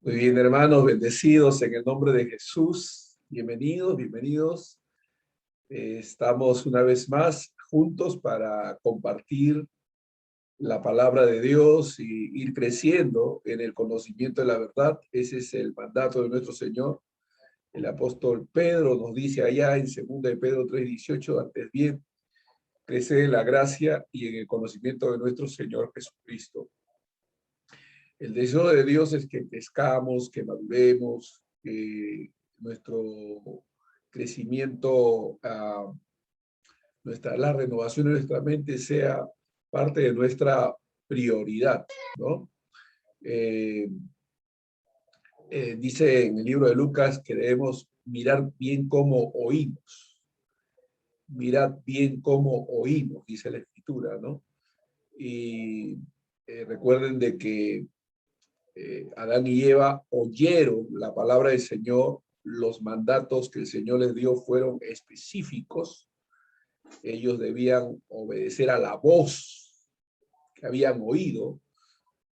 Muy bien, hermanos, bendecidos en el nombre de Jesús. Bienvenidos, bienvenidos. Estamos una vez más juntos para compartir la palabra de Dios y ir creciendo en el conocimiento de la verdad. Ese es el mandato de nuestro Señor. El apóstol Pedro nos dice allá en 2 de Pedro 3:18, antes bien, crece en la gracia y en el conocimiento de nuestro Señor Jesucristo. El deseo de Dios es que crezcamos, que maduremos, que nuestro crecimiento, la renovación de nuestra mente sea parte de nuestra prioridad, ¿no? Eh, Dice en el libro de Lucas que debemos mirar bien cómo oímos. Mirad bien cómo oímos, dice la Escritura, ¿no? Y recuerden de que Adán y Eva oyeron la palabra del Señor, los mandatos que el Señor les dio fueron específicos, ellos debían obedecer a la voz que habían oído,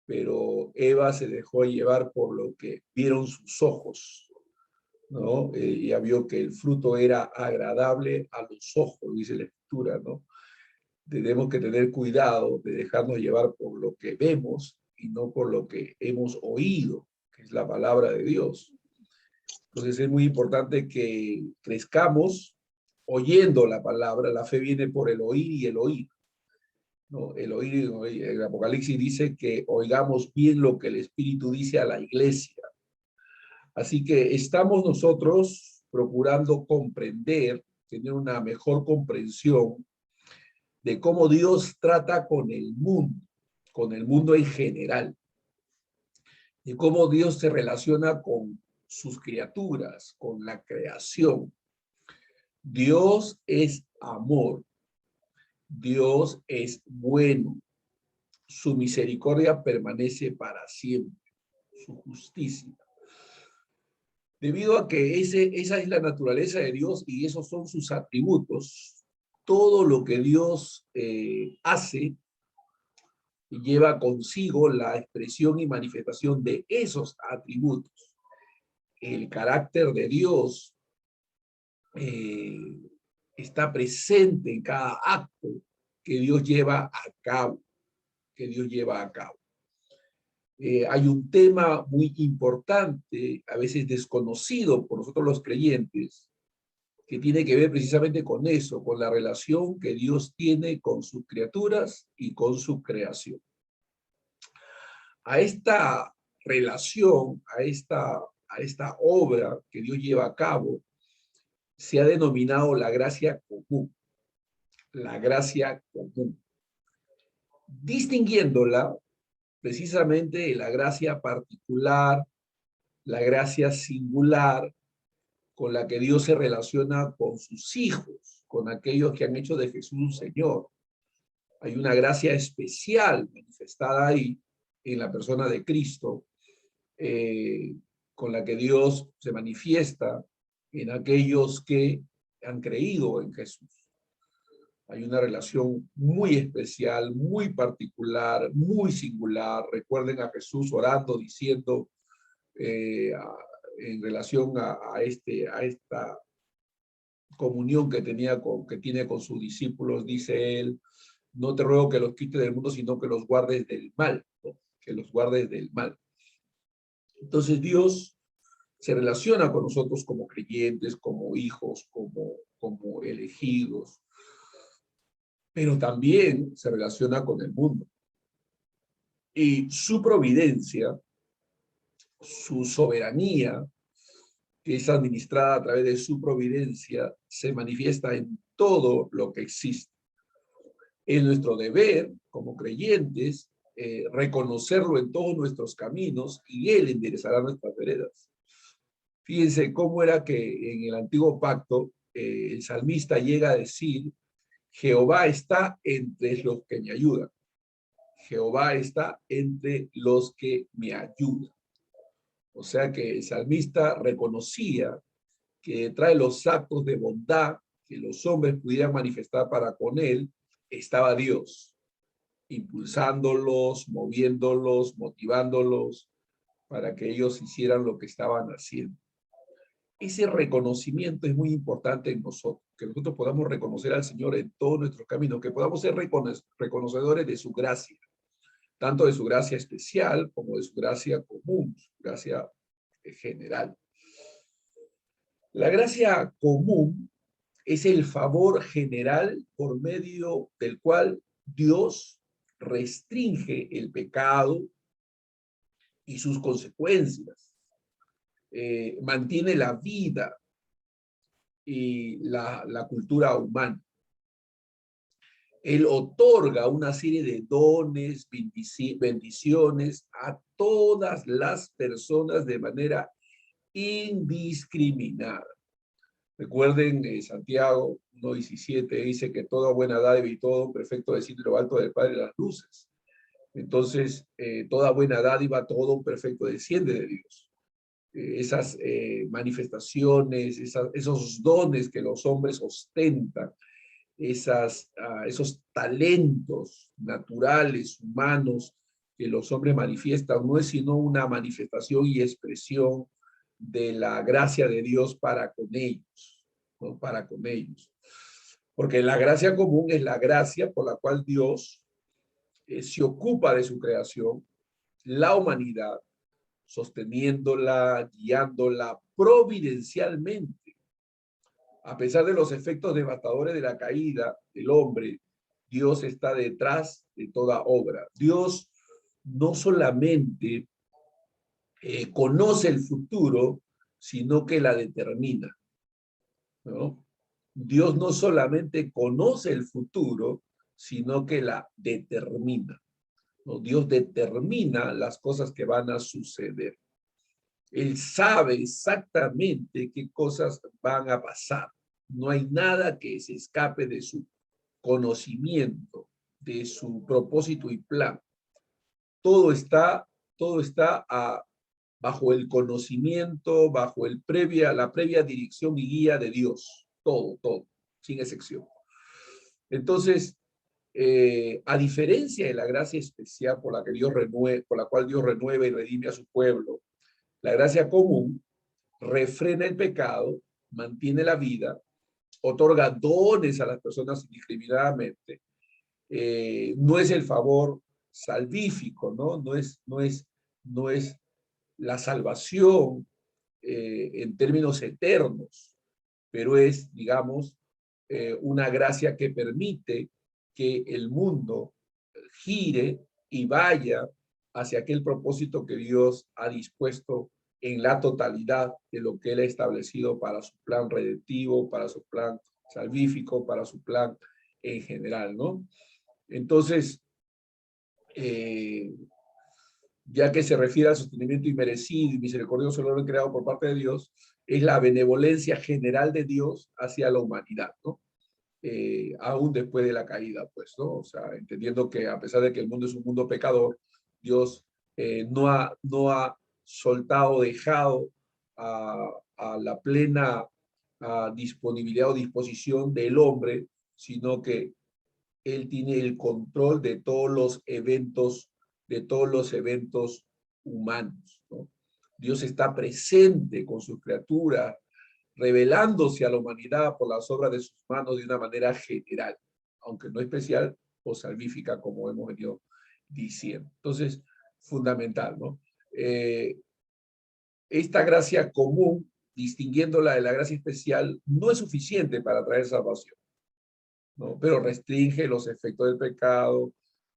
pero Eva se dejó llevar por lo que vieron sus ojos, ¿no? Ya vio que el fruto era agradable a los ojos, dice la Escritura, ¿no? Tenemos que tener cuidado de dejarnos llevar por lo que vemos y no por lo que hemos oído, que es la palabra de Dios. Entonces es muy importante que crezcamos oyendo la palabra. La fe viene por el oír y el oír, ¿no? El oír, el Apocalipsis dice que oigamos bien lo que el Espíritu dice a la iglesia. Así que estamos nosotros procurando comprender, tener una mejor comprensión de cómo Dios trata con el mundo en general, de cómo Dios se relaciona con sus criaturas, con la creación. Dios es amor, Dios es bueno, su misericordia permanece para siempre, su justicia. Debido a que esa es la naturaleza de Dios y esos son sus atributos, todo lo que Dios hace lleva consigo la expresión y manifestación de esos atributos. El carácter de Dios eh, está presente en cada acto que Dios lleva a cabo, que Dios lleva a cabo. Hay un tema muy importante, a veces desconocido por nosotros los creyentes, que tiene que ver precisamente con eso, con la relación que Dios tiene con sus criaturas y con su creación. A esta relación, a esta obra que Dios lleva a cabo, se ha denominado la gracia común. La gracia común. Distinguiéndola precisamente de la gracia particular, la gracia singular, con la que Dios se relaciona con sus hijos, con aquellos que han hecho de Jesús un Señor. Hay una gracia especial manifestada ahí en la persona de Cristo, con la que Dios se manifiesta en aquellos que han creído en Jesús. Hay una relación muy especial, muy particular, muy singular. Recuerden a Jesús orando, diciendo en relación a esta comunión que tiene con sus discípulos, dice él, no te ruego que los quites del mundo, sino que los guardes del mal, ¿no? Que los guardes del mal. Entonces Dios se relaciona con nosotros como creyentes, como hijos, como elegidos, pero también se relaciona con el mundo. Y su providencia, su soberanía, que es administrada a través de su providencia, se manifiesta en todo lo que existe. Es nuestro deber como creyentes reconocerlo en todos nuestros caminos y Él enderezará nuestras veredas. Fíjense cómo era que en el antiguo pacto el salmista llega a decir, Jehová está entre los que me ayudan. Jehová está entre los que me ayudan. O sea que el salmista reconocía que detrás de los actos de bondad que los hombres pudieran manifestar para con él, estaba Dios, impulsándolos, moviéndolos, motivándolos para que ellos hicieran lo que estaban haciendo. Ese reconocimiento es muy importante en nosotros, que nosotros podamos reconocer al Señor en todos nuestros caminos, que podamos ser reconocedores de su gracia, tanto de su gracia especial como de su gracia común, su gracia general. La gracia común es el favor general por medio del cual Dios restringe el pecado y sus consecuencias, mantiene la vida y la cultura humana. Él otorga una serie de dones, bendiciones a todas las personas de manera indiscriminada. Recuerden, Santiago 1:17 dice que toda buena dádiva y todo perfecto desciende de lo alto del Padre de las luces. Entonces, toda buena dádiva, todo perfecto desciende de Dios. Esas manifestaciones, esos dones que los hombres ostentan, esos talentos naturales, humanos, que los hombres manifiestan, no es sino una manifestación y expresión de la gracia de Dios para con ellos, ¿no? Para con ellos. Porque la gracia común es la gracia por la cual Dios se ocupa de su creación, la humanidad, sosteniéndola, guiándola providencialmente. A pesar de los efectos devastadores de la caída del hombre, Dios está detrás de toda obra. Dios no solamente conoce el futuro, sino que la determina, ¿no? Dios no solamente conoce el futuro, sino que la determina, ¿no? Dios determina las cosas que van a suceder. Él sabe exactamente qué cosas van a pasar. No hay nada que se escape de su conocimiento, de su propósito y plan. Todo está bajo el conocimiento, bajo la previa dirección y guía de Dios. Todo, sin excepción. Entonces, a diferencia de la gracia especial por la cual Dios renueva y redime a su pueblo, la gracia común refrena el pecado, mantiene la vida, otorga dones a las personas indiscriminadamente. No es el favor salvífico, ¿no? No es la salvación en términos eternos, pero es, digamos, una gracia que permite que el mundo gire y vaya hacia aquel propósito que Dios ha dispuesto en la totalidad de lo que Él ha establecido para su plan redentivo, para su plan salvífico, para su plan en general, ¿no? Entonces, ya que se refiere al sostenimiento inmerecido y misericordioso logro creado por parte de Dios, es la benevolencia general de Dios hacia la humanidad, ¿no? Aún después de la caída, pues, ¿no? O sea, entendiendo que a pesar de que el mundo es un mundo pecador, Dios no ha soltado, dejado a la plena disponibilidad o disposición del hombre, sino que Él tiene el control de todos los eventos humanos, ¿no? Dios está presente con sus criaturas, revelándose a la humanidad por las obras de sus manos de una manera general, aunque no especial o salvífica, como hemos venido diciendo. Entonces, fundamental, ¿no? Esta gracia común, distinguiéndola de la gracia especial, no es suficiente para traer salvación, ¿no? Pero restringe los efectos del pecado,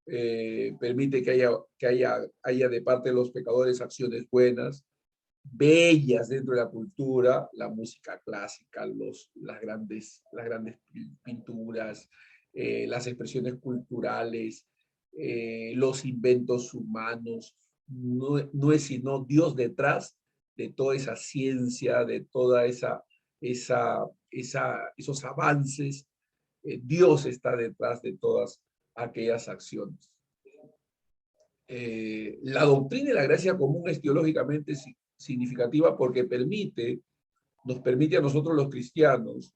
permite que haya de parte de los pecadores acciones buenas, bellas dentro de la cultura, la música clásica, las grandes pinturas, las expresiones culturales, los inventos humanos. No es sino Dios detrás de toda esa ciencia, de toda esos avances. Dios está detrás de todas aquellas acciones. La doctrina de la gracia común es teológicamente significativa porque nos permite a nosotros los cristianos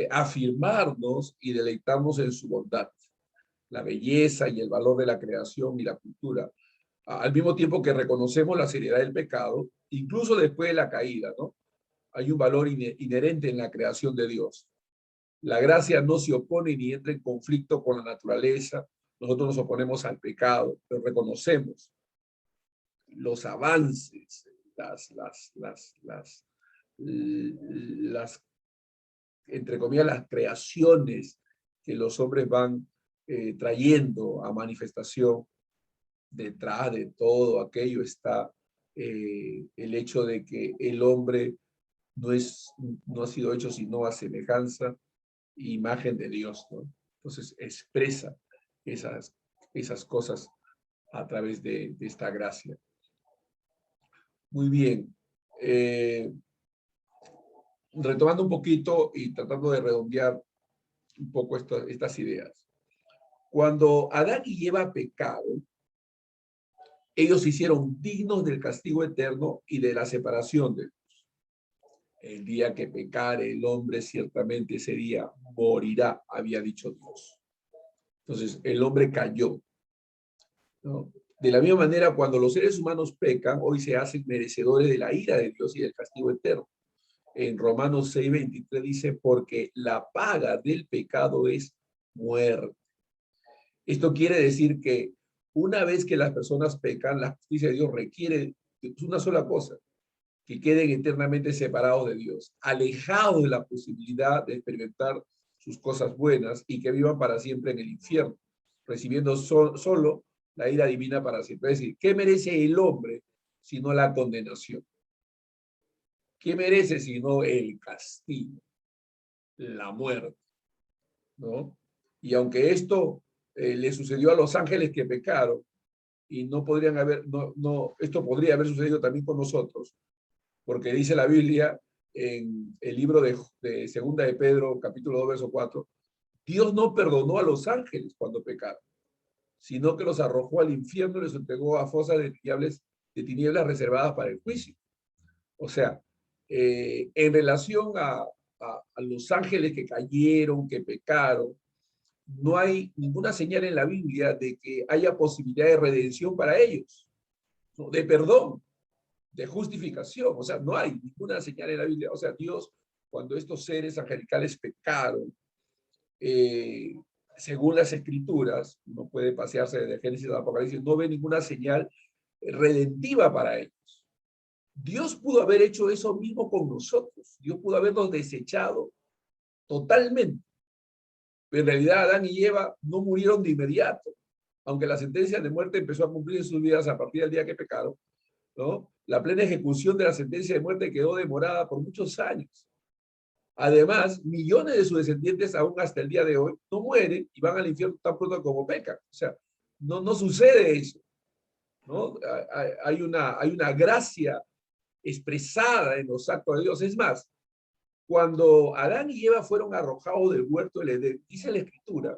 afirmarnos y deleitarnos en su bondad, la belleza y el valor de la creación y la cultura, al mismo tiempo que reconocemos la seriedad del pecado, incluso después de la caída, ¿no? Hay un valor inherente en la creación de Dios. La gracia no se opone ni entra en conflicto con la naturaleza. Nosotros nos oponemos al pecado, pero reconocemos los avances, las entre comillas, las creaciones que los hombres van trayendo a manifestación. Detrás de todo aquello está el hecho de que el hombre no ha sido hecho sino a semejanza e imagen de Dios, ¿no? Entonces expresa esas cosas a través de esta gracia. Muy bien. Retomando un poquito y tratando de redondear un poco estas ideas. Cuando Adán y Eva pecaron, ellos se hicieron dignos del castigo eterno y de la separación de Dios. El día que pecare el hombre, ciertamente ese día morirá, había dicho Dios. Entonces, el hombre cayó, ¿no? De la misma manera, cuando los seres humanos pecan, hoy se hacen merecedores de la ira de Dios y del castigo eterno. En Romanos 6:23 dice, porque la paga del pecado es muerte. Esto quiere decir que una vez que las personas pecan, la justicia de Dios requiere una sola cosa, que queden eternamente separados de Dios, alejados de la posibilidad de experimentar sus cosas buenas y que vivan para siempre en el infierno, recibiendo solo la ira divina para siempre. Es decir, ¿qué merece el hombre sino la condenación? ¿Qué merece sino el castigo, la muerte? ¿No? Y aunque esto le sucedió a los ángeles que pecaron, y no podrían haber, esto podría haber sucedido también con nosotros, porque dice la Biblia en el libro de Segunda de Pedro, capítulo 2, verso 4, Dios no perdonó a los ángeles cuando pecaron, sino que los arrojó al infierno y les entregó a fosas de tinieblas reservadas para el juicio. O sea, en relación a los ángeles que cayeron, que pecaron, no hay ninguna señal en la Biblia de que haya posibilidad de redención para ellos, ¿no? De perdón, de justificación. O sea, no hay ninguna señal en la Biblia. O sea, Dios, cuando estos seres angelicales pecaron, según las escrituras, no puede pasearse de Génesis a Apocalipsis, no ve ninguna señal redentiva para ellos. Dios pudo haber hecho eso mismo con nosotros. Dios pudo habernos desechado totalmente. Pero en realidad Adán y Eva no murieron de inmediato. Aunque la sentencia de muerte empezó a cumplir en sus vidas a partir del día que pecaron, ¿no? La plena ejecución de la sentencia de muerte quedó demorada por muchos años. Además, millones de sus descendientes, aún hasta el día de hoy, no mueren y van al infierno tan pronto como pecan. O sea, no sucede eso, ¿no? Hay una gracia expresada en los actos de Dios. Es más, cuando Adán y Eva fueron arrojados del huerto del Edén, dice la Escritura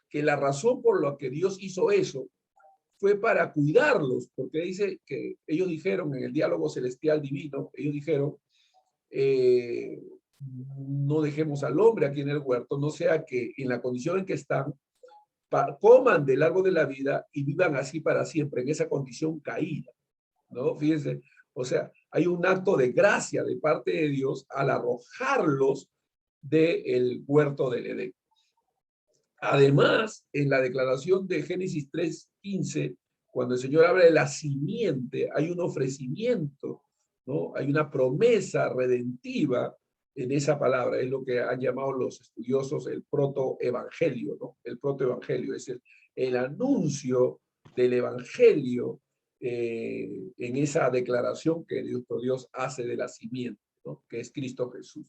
que la razón por la que Dios hizo eso fue para cuidarlos, porque dice que ellos dijeron en el diálogo celestial divino, ellos dijeron, no dejemos al hombre aquí en el huerto, no sea que en la condición en que están, coman del árbol de la vida y vivan así para siempre, en esa condición caída, ¿no? Fíjense, o sea, hay un acto de gracia de parte de Dios al arrojarlos del huerto del Edén. Además, en la declaración de Génesis 3:15, cuando el Señor habla de la simiente, hay un ofrecimiento, ¿no? Hay una promesa redentiva en esa palabra. Es lo que han llamado los estudiosos el protoevangelio, ¿no? El protoevangelio es el anuncio del evangelio en esa declaración que Dios hace de la simiente, ¿no? Que es Cristo Jesús.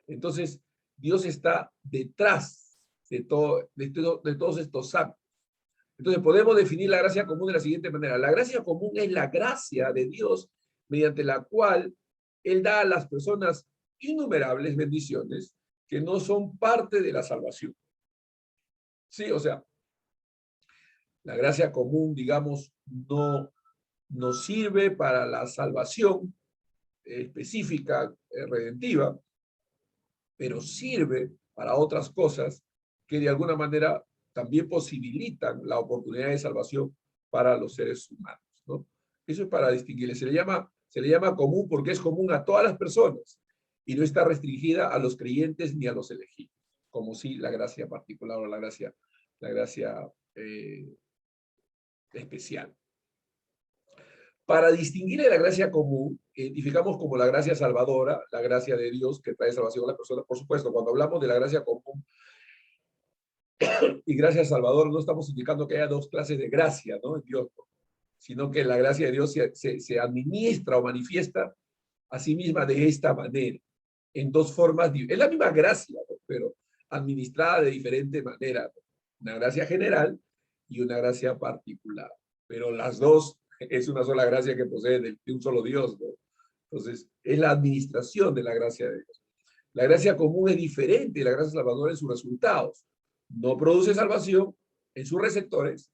Entonces, Dios está detrás de todos estos actos. Entonces podemos definir la gracia común de la siguiente manera. La gracia común es la gracia de Dios mediante la cual Él da a las personas innumerables bendiciones que no son parte de la salvación. Sí, o sea, la gracia común, digamos, no nos sirve para la salvación específica, redentiva, pero sirve para otras cosas que de alguna manera también posibilitan la oportunidad de salvación para los seres humanos. ¿no? Eso es para distinguirle. Se le llama común porque es común a todas las personas y no está restringida a los creyentes ni a los elegidos, como sí la gracia particular o la gracia especial. Para distinguirle la gracia común, identificamos como la gracia salvadora, la gracia de Dios que trae salvación a las personas. Por supuesto, cuando hablamos de la gracia común y gracia salvadora, no estamos indicando que haya dos clases de gracia, ¿no? En Dios, ¿no? Sino que la gracia de Dios se administra o manifiesta a sí misma de esta manera, en dos formas. Es la misma gracia, ¿no? Pero administrada de diferente manera, ¿no? Una gracia general y una gracia particular. Pero las dos es una sola gracia que posee de un solo Dios, ¿no? Entonces, es la administración de la gracia de Dios. La gracia común es diferente de la gracia salvadora en sus resultados. No produce salvación en sus receptores,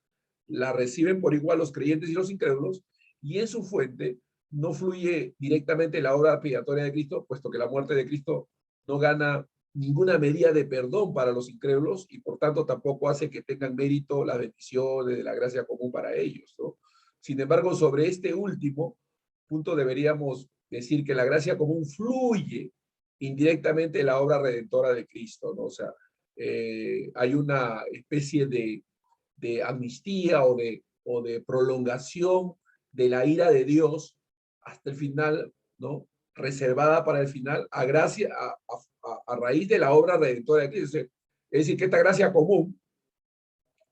la reciben por igual los creyentes y los incrédulos, y en su fuente no fluye directamente la obra expiatoria de Cristo, puesto que la muerte de Cristo no gana ninguna medida de perdón para los incrédulos y por tanto tampoco hace que tengan mérito las bendiciones de la gracia común para ellos, ¿no? Sin embargo, sobre este último punto deberíamos decir que la gracia común fluye indirectamente en la obra redentora de Cristo, ¿no? O sea, hay una especie de amnistía o de prolongación de la ira de Dios hasta el final, ¿no? Reservada para el final a raíz de la obra redentora de Cristo. Es decir, que esta gracia común,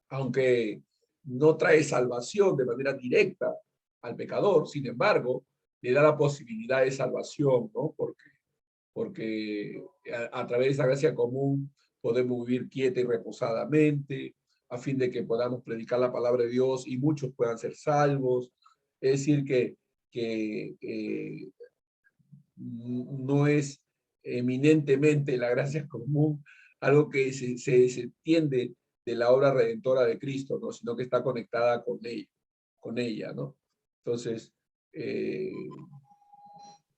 aunque no trae salvación de manera directa al pecador, sin embargo, le da la posibilidad de salvación, ¿no? Porque a través de esa gracia común podemos vivir quieta y reposadamente, a fin de que podamos predicar la palabra de Dios y muchos puedan ser salvos. Es decir, que no es eminentemente la gracia común algo que se desentiende de la obra redentora de Cristo, ¿no? Sino que está conectada con ella, ¿no? Entonces,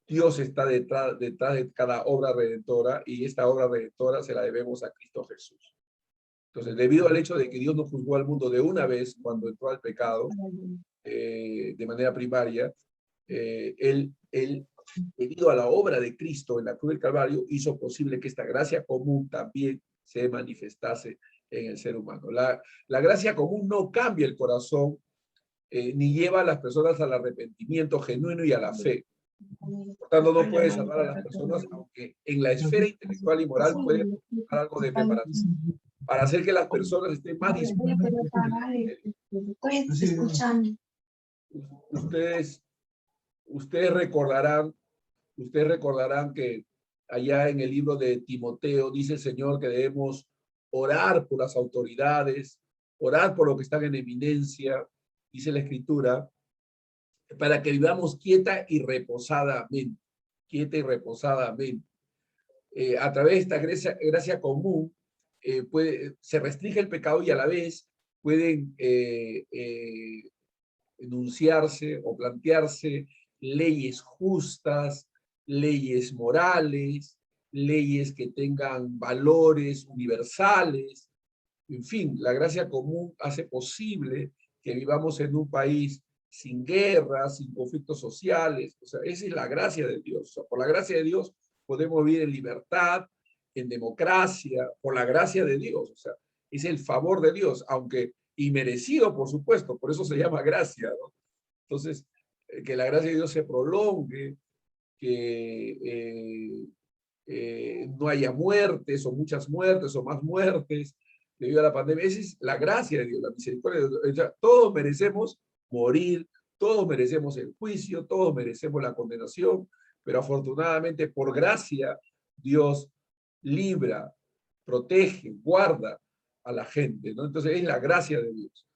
Dios está detrás de cada obra redentora y esta obra redentora se la debemos a Cristo Jesús. Entonces, debido al hecho de que Dios no juzgó al mundo de una vez cuando entró al pecado, de manera primaria, él, debido a la obra de Cristo en la cruz del Calvario, hizo posible que esta gracia común también se manifestase en el ser humano. La gracia común no cambia el corazón, ni lleva a las personas al arrepentimiento genuino y a la fe. Por tanto, no puede salvar a las personas, aunque en la esfera intelectual y moral puede dar algo de preparación para hacer que las personas estén más dispuestas. Ustedes recordarán que allá en el libro de Timoteo dice el Señor que debemos orar por las autoridades, orar por los que están en eminencia, dice la Escritura, para que vivamos quieta y reposadamente. A través de esta gracia común se restringe el pecado y a la vez pueden enunciarse o plantearse leyes justas, leyes morales, leyes que tengan valores universales. En fin, la gracia común hace posible que vivamos en un país sin guerras, sin conflictos sociales. O sea, esa es la gracia de Dios. O sea, por la gracia de Dios podemos vivir en libertad, en democracia, por la gracia de Dios. O sea, es el favor de Dios, aunque inmerecido, por supuesto, por eso se llama gracia, ¿no? Entonces, que la gracia de Dios se prolongue, que no haya muertes o muchas muertes o más muertes debido a la pandemia. Esa es la gracia de Dios, la misericordia de Dios. Todos merecemos morir, todos merecemos el juicio, todos merecemos la condenación, pero afortunadamente por gracia Dios libra, protege, guarda a la gente, ¿no? Entonces es la gracia de Dios.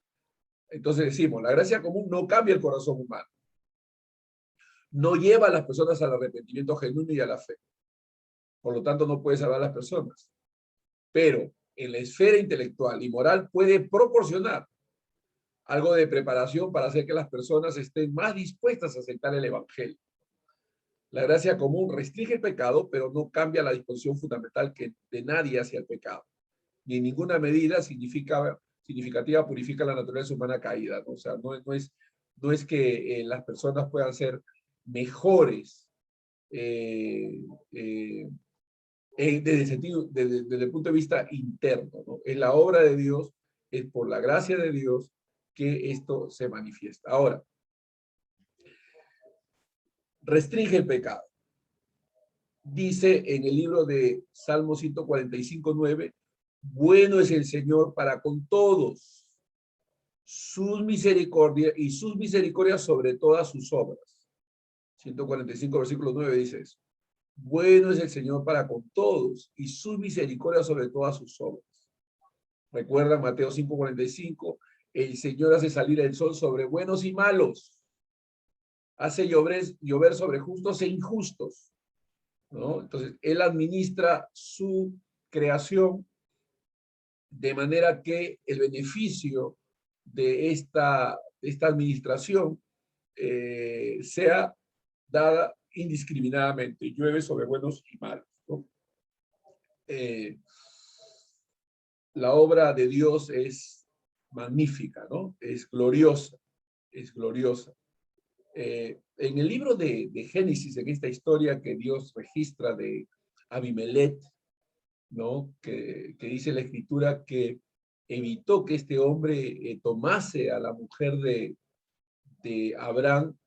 Entonces decimos, la gracia común no cambia el corazón humano, no lleva a las personas al arrepentimiento genuino y a la fe. Por lo tanto, no puede salvar a las personas. Pero en la esfera intelectual y moral puede proporcionar algo de preparación para hacer que las personas estén más dispuestas a aceptar el evangelio. La gracia común restringe el pecado, pero no cambia la disposición fundamental que de nadie hacia el pecado. Ni en ninguna medida significativa purifica la naturaleza humana caída, ¿no? O sea, no es que las personas puedan ser mejores desde el sentido, desde el punto de vista interno, ¿no? Es la obra de Dios, es por la gracia de Dios que esto se manifiesta. Ahora, restringe el pecado. Dice en el libro de Salmo 145:9, bueno es el Señor para con todos, sus misericordias y sus misericordias sobre todas sus obras. 145, versículo 9 dice eso. Bueno es el Señor para con todos y sus misericordias sobre todas sus obras. Recuerda Mateo 5:45, el Señor hace salir el sol sobre buenos y malos, hace llover sobre justos e injustos, ¿no? Entonces, Él administra su creación de manera que el beneficio de esta administración sea dada indiscriminadamente, llueve sobre buenos y malos, ¿no? La obra de Dios es magnífica, ¿no? Es gloriosa, es gloriosa. En el libro de Génesis, en esta historia que Dios registra de Abimelech, ¿no? Que dice la escritura que evitó que este hombre tomase a la mujer de Abraham,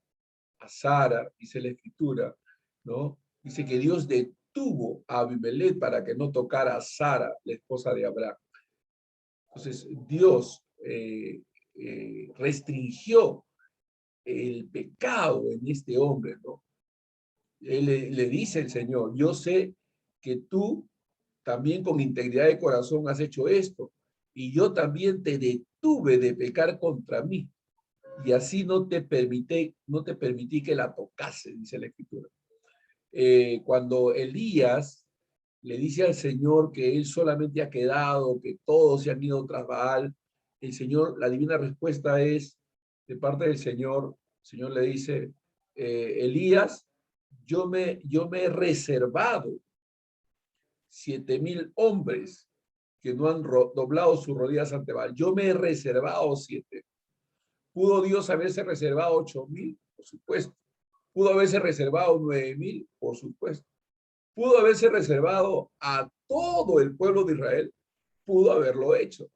a Sara, dice la escritura, ¿no? Dice que Dios detuvo a Abimelech para que no tocara a Sara, la esposa de Abraham. Entonces, Dios restringió el pecado en este hombre, ¿no? Él le dice el Señor, yo sé que tú también con integridad de corazón has hecho esto, y yo también te detuve de pecar contra mí, y así no te permití que la tocase, dice la Escritura. Cuando Elías le dice al Señor que él solamente ha quedado, que todos se han ido tras Baal, el Señor, la divina respuesta es, de parte del Señor, el Señor le dice, Elías, yo me he reservado 7,000 hombres que no han doblado sus rodillas ante Baal. Yo me he reservado 7. ¿Pudo Dios haberse reservado 8,000? Por supuesto. ¿Pudo haberse reservado 9,000? Por supuesto. ¿Pudo haberse reservado a todo el pueblo de Israel? Pudo haberlo hecho.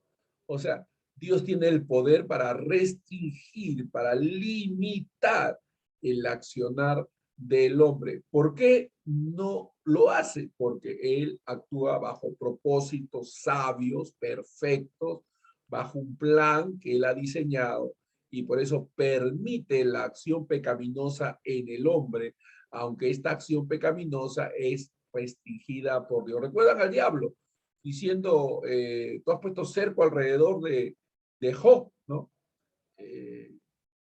O sea, Dios tiene el poder para restringir, para limitar el accionar del hombre. ¿Por qué no lo hace? Porque Él actúa bajo propósitos sabios, perfectos, bajo un plan que Él ha diseñado y por eso permite la acción pecaminosa en el hombre, aunque esta acción pecaminosa es restringida por Dios. ¿Recuerdan al diablo? Diciendo, tú has puesto cerco alrededor de Job, ¿no?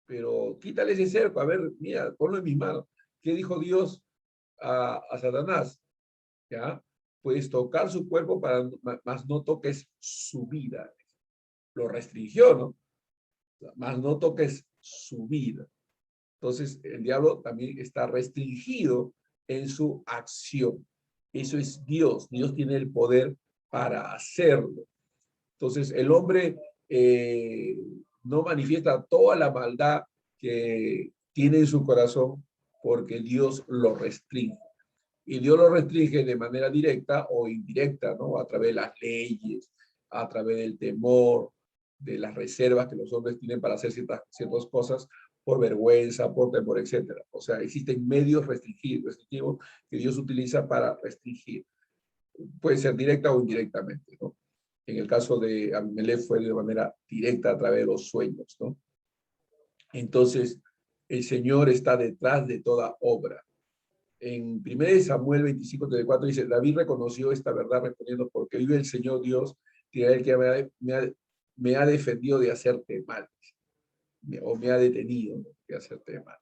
Pero quítale ese cerco, a ver, mira, ponlo en mis manos. ¿Qué dijo Dios a Satanás? ¿Ya? Puedes tocar su cuerpo, más no toques su vida. Lo restringió, ¿no? Más no toques su vida. Entonces, el diablo también está restringido en su acción. Eso es Dios. Dios tiene el poder para hacerlo. Entonces, el hombre no manifiesta toda la maldad que tiene en su corazón porque Dios lo restringe. Y Dios lo restringe de manera directa o indirecta, ¿no? A través de las leyes, a través del temor, de las reservas que los hombres tienen para hacer ciertas cosas por vergüenza, por temor, etcétera. O sea, existen medios restrictivos que Dios utiliza para restringir. Puede ser directa o indirectamente, ¿no? En el caso de Abimelech fue de manera directa a través de los sueños, ¿no? Entonces, el Señor está detrás de toda obra. En 1 Samuel 25:34 dice, David reconoció esta verdad respondiendo, porque vive el Señor Dios, que es el que me ha defendido de hacerte mal, o me ha detenido de hacerte mal.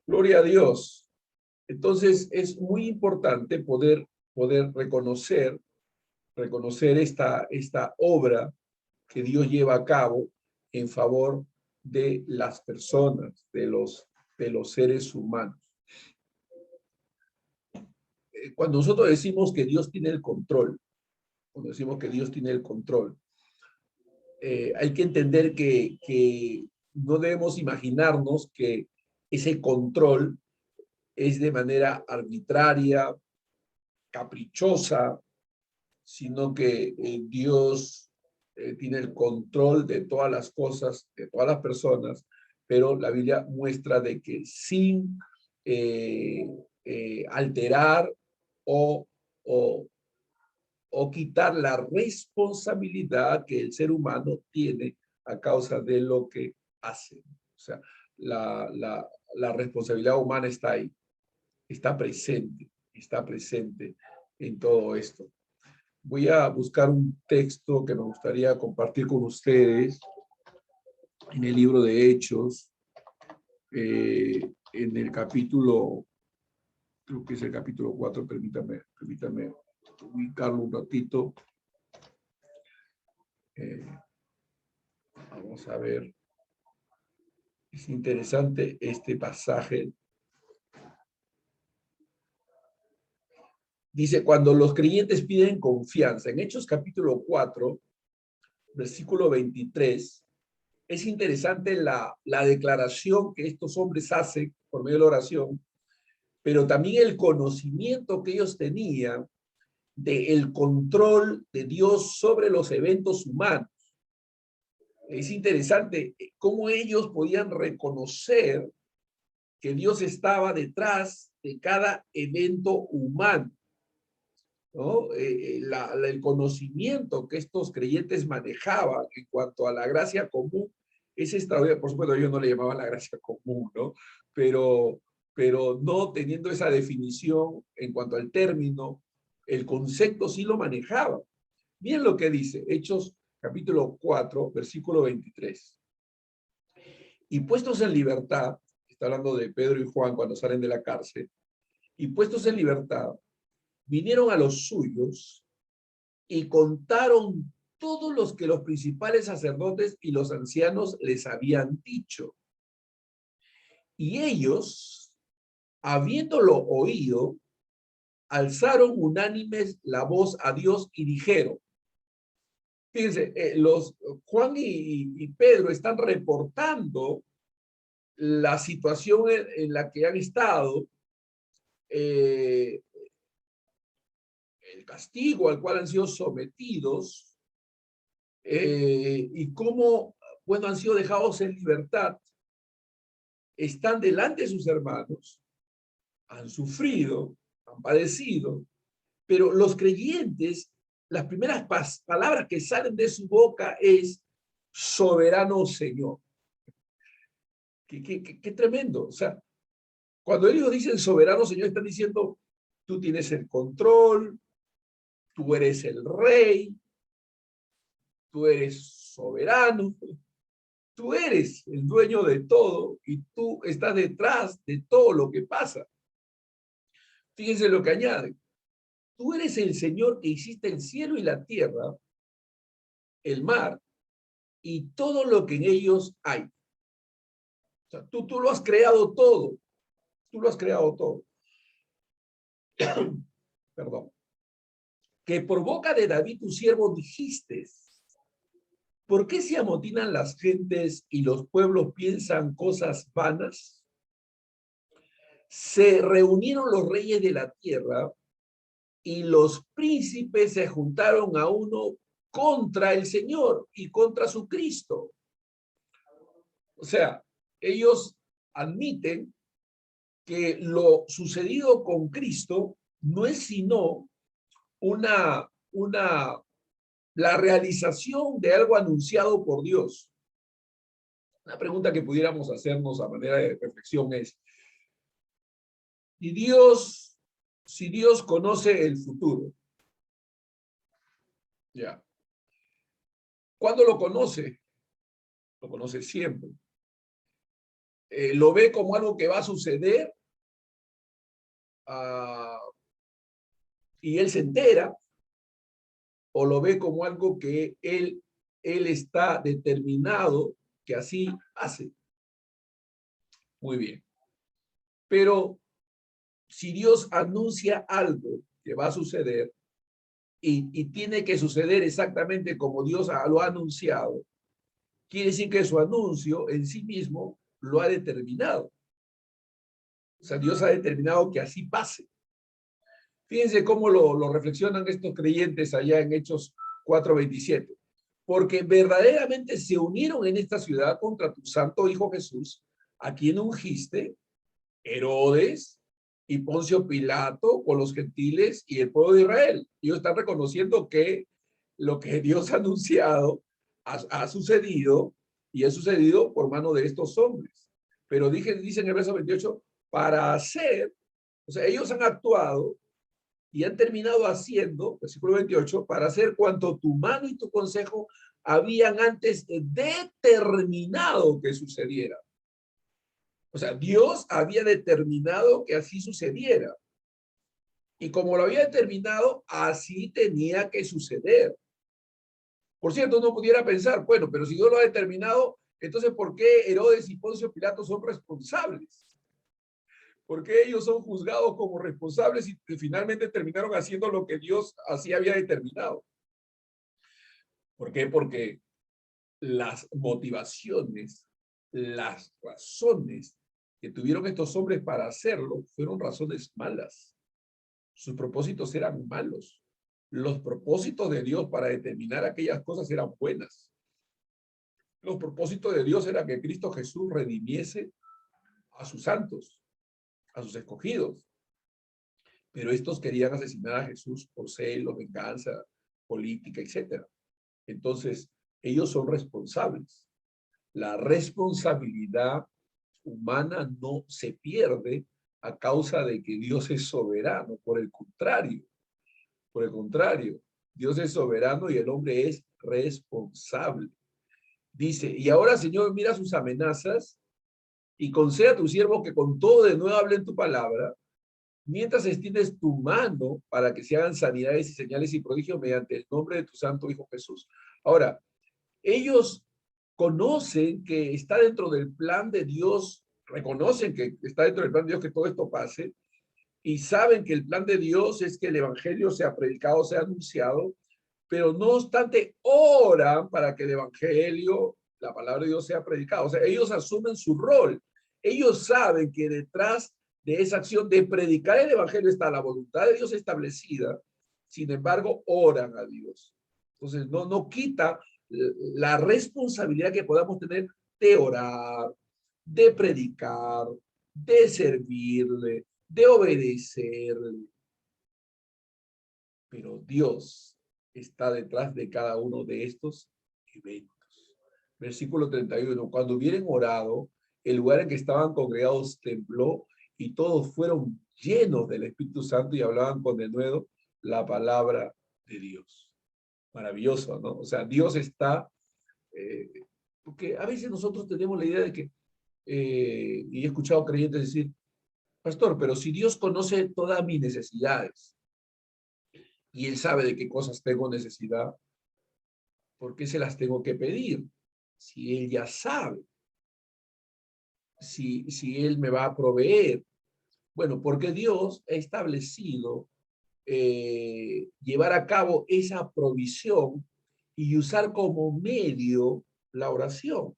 Gloria a Dios. Entonces, es muy importante poder reconocer esta obra que Dios lleva a cabo en favor de las personas, de los seres humanos. Cuando nosotros decimos que Dios tiene el control, cuando decimos que Dios tiene el control, hay que entender que no debemos imaginarnos que ese control es de manera arbitraria, caprichosa, sino que Dios tiene el control de todas las cosas, de todas las personas, pero la Biblia muestra de que sin alterar o, o, o quitar la responsabilidad que el ser humano tiene a causa de lo que hace. O sea, la responsabilidad humana está ahí, está presente en todo esto. Voy a buscar un texto que me gustaría compartir con ustedes en el libro de Hechos, en el capítulo, creo que es el capítulo 4, permítame ubicarlo un ratito. Vamos a ver. Es interesante este pasaje. Dice, cuando los creyentes piden confianza, en Hechos capítulo 4, versículo 23, es interesante la declaración que estos hombres hacen por medio de la oración, pero también el conocimiento que ellos tenían del control de Dios sobre los eventos humanos. Es interesante cómo ellos podían reconocer que Dios estaba detrás de cada evento humano, ¿no? El conocimiento que estos creyentes manejaban en cuanto a la gracia común es extraordinario. Por supuesto, ellos no le llamaban la gracia común, ¿no? Pero no teniendo esa definición en cuanto al término, el concepto sí lo manejaba. Miren lo que dice, Hechos capítulo 4, versículo 23. Y puestos en libertad, está hablando de Pedro y Juan cuando salen de la cárcel, y puestos en libertad, vinieron a los suyos y contaron todos los que los principales sacerdotes y los ancianos les habían dicho. Y ellos, habiéndolo oído, alzaron unánimes la voz a Dios y dijeron, fíjense, Juan y Pedro están reportando la situación en la que han estado, el castigo al cual han sido sometidos, y cómo, bueno, han sido dejados en libertad, están delante de sus hermanos, han sufrido, han padecido, pero los creyentes, las primeras palabras que salen de su boca es soberano Señor. Qué tremendo. O sea, cuando ellos dicen soberano Señor, están diciendo, tú tienes el control, tú eres el rey, tú eres soberano, tú eres el dueño de todo y tú estás detrás de todo lo que pasa. Fíjense lo que añade. Tú eres el Señor que hiciste el cielo y la tierra, el mar y todo lo que en ellos hay. O sea, tú lo has creado todo. Tú lo has creado todo. Perdón. Que por boca de David tu siervo dijiste, ¿por qué se amotinan las gentes y los pueblos piensan cosas vanas? Se reunieron los reyes de la tierra y los príncipes se juntaron a uno contra el Señor y contra su Cristo. O sea, ellos admiten que lo sucedido con Cristo no es sino la realización de algo anunciado por Dios. Una pregunta que pudiéramos hacernos a manera de reflexión es, si Dios conoce el futuro, ya, ¿cuándo lo conoce? Lo conoce siempre. ¿Lo ve como algo que va a suceder? Y él se entera, o lo ve como algo que él está determinado que así hace. Muy bien. Pero si Dios anuncia algo que va a suceder y tiene que suceder exactamente como Dios lo ha anunciado, quiere decir que su anuncio en sí mismo lo ha determinado. O sea, Dios ha determinado que así pase. Fíjense cómo lo reflexionan estos creyentes allá en Hechos 4:27. Porque verdaderamente se unieron en esta ciudad contra tu santo Hijo Jesús, a quien ungiste, Herodes y Poncio Pilato, con los gentiles y el pueblo de Israel. Ellos están reconociendo que lo que Dios ha anunciado ha sucedido, y ha sucedido por mano de estos hombres. Pero dice en el verso 28, para hacer, o sea, ellos han actuado y han terminado haciendo, versículo 28, para hacer cuanto tu mano y tu consejo habían antes determinado que sucediera. O sea, Dios había determinado que así sucediera. Y como lo había determinado, así tenía que suceder. Por cierto, uno pudiera pensar, bueno, pero si Dios lo ha determinado, entonces ¿por qué Herodes y Poncio Pilato son responsables? ¿Por qué ellos son juzgados como responsables y finalmente terminaron haciendo lo que Dios así había determinado? ¿Por qué? Porque las motivaciones, las razones que tuvieron estos hombres para hacerlo fueron razones malas. Sus propósitos eran malos. Los propósitos de Dios para determinar aquellas cosas eran buenas. Los propósitos de Dios era que Cristo Jesús redimiese a sus santos, a sus escogidos. Pero estos querían asesinar a Jesús por celos, venganza política, etc. Entonces, ellos son responsables. La responsabilidad humana no se pierde a causa de que Dios es soberano. Por el contrario, Dios es soberano y el hombre es responsable. Dice, y ahora, Señor, mira sus amenazas y concede a tu siervo que con todo de nuevo hable en tu palabra, mientras extiendes tu mano para que se hagan sanidades y señales y prodigios mediante el nombre de tu santo Hijo Jesús. Ahora, ellos conocen que está dentro del plan de Dios, reconocen que está dentro del plan de Dios que todo esto pase, y saben que el plan de Dios es que el evangelio sea predicado, sea anunciado, pero no obstante oran para que el evangelio, la palabra de Dios sea predicada. O sea, ellos asumen su rol. Ellos saben que detrás de esa acción de predicar el evangelio está la voluntad de Dios establecida. Sin embargo, oran a Dios. Entonces, no quita la responsabilidad que podamos tener de orar, de predicar, de servirle, de obedecerle. Pero Dios está detrás de cada uno de estos eventos. Versículo 31. Cuando hubieran orado, el lugar en que estaban congregados tembló y todos fueron llenos del Espíritu Santo y hablaban con denuedo la palabra de Dios. Maravilloso, ¿no? O sea, Dios está, porque a veces nosotros tenemos la idea de que, y he escuchado creyentes decir, pastor, pero si Dios conoce todas mis necesidades y Él sabe de qué cosas tengo necesidad, ¿por qué se las tengo que pedir? Si Él ya sabe, si Él me va a proveer. Bueno, porque Dios ha establecido llevar a cabo esa provisión y usar como medio la oración.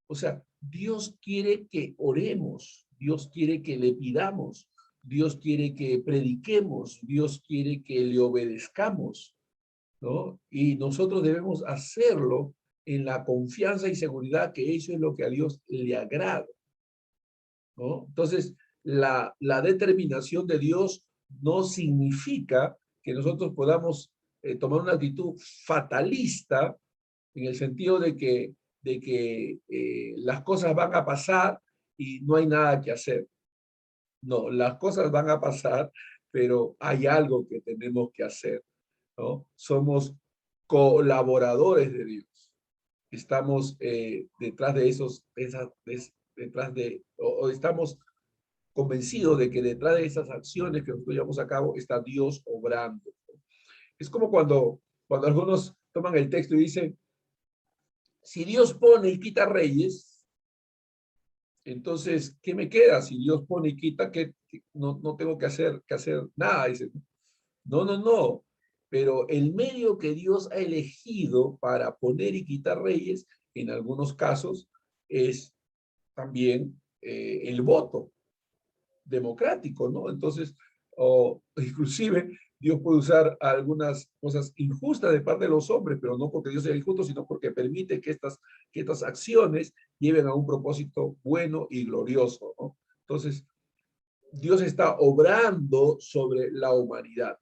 O sea, Dios quiere que oremos, Dios quiere que le pidamos, Dios quiere que prediquemos, Dios quiere que le obedezcamos, ¿no? Y nosotros debemos hacerlo en la confianza y seguridad que eso es lo que a Dios le agrada, ¿no? Entonces, la determinación de Dios no significa que nosotros podamos tomar una actitud fatalista en el sentido de que las cosas van a pasar y no hay nada que hacer. No, las cosas van a pasar, pero hay algo que tenemos que hacer, ¿no? Somos colaboradores de Dios. Estamos detrás de detrás de, o estamos convencidos de que detrás de esas acciones que nosotros llevamos a cabo está Dios obrando. Es como cuando algunos toman el texto y dicen, si Dios pone y quita reyes, entonces, ¿qué me queda? Si Dios pone y quita, que no tengo que hacer nada. Dicen, no. Pero el medio que Dios ha elegido para poner y quitar reyes en algunos casos es también el voto democrático, ¿no? Entonces, inclusive Dios puede usar algunas cosas injustas de parte de los hombres, pero no porque Dios sea injusto, sino porque permite que estas acciones lleven a un propósito bueno y glorioso, ¿no? Entonces, Dios está obrando sobre la humanidad.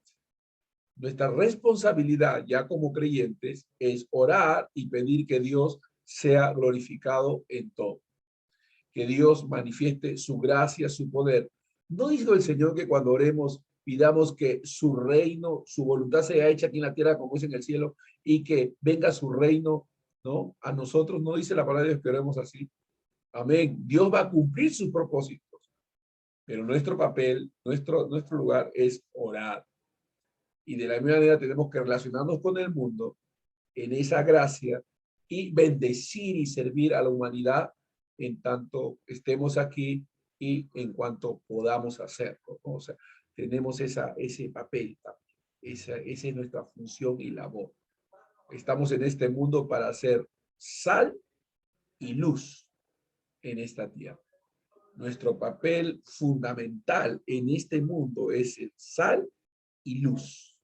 Nuestra responsabilidad ya como creyentes es orar y pedir que Dios sea glorificado en todo, que Dios manifieste su gracia, su poder. ¿No dijo el Señor que cuando oremos pidamos que su reino, su voluntad sea hecha aquí en la tierra como es en el cielo y que venga su reino, ¿no? A nosotros, ¿no dice la palabra de Dios que oremos así? Amén. Dios va a cumplir sus propósitos, pero nuestro papel, nuestro lugar es orar. Y de la misma manera tenemos que relacionarnos con el mundo en esa gracia y bendecir y servir a la humanidad en tanto estemos aquí y en cuanto podamos hacerlo, ¿no? O sea, tenemos ese papel también. Esa es nuestra función y labor. Estamos en este mundo para hacer sal y luz en esta tierra. Nuestro papel fundamental en este mundo es el sal y luz,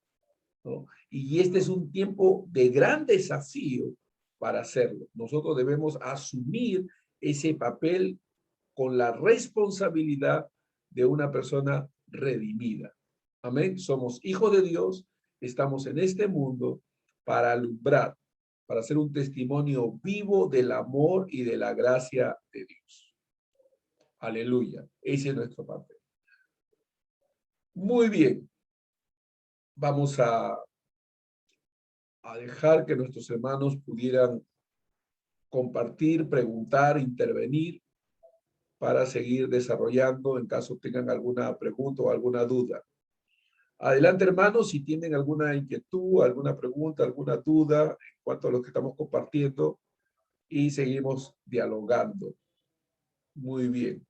¿no? Y este es un tiempo de gran desafío para hacerlo. Nosotros debemos asumir ese papel con la responsabilidad de una persona redimida. Amén. Somos hijos de Dios, estamos en este mundo para alumbrar, para hacer un testimonio vivo del amor y de la gracia de Dios. Aleluya. Ese es nuestro papel. Muy bien. Vamos a dejar que nuestros hermanos pudieran compartir, preguntar, intervenir para seguir desarrollando en caso tengan alguna pregunta o alguna duda. Adelante, hermanos, si tienen alguna inquietud, alguna pregunta, alguna duda en cuanto a lo que estamos compartiendo y seguimos dialogando. Muy bien.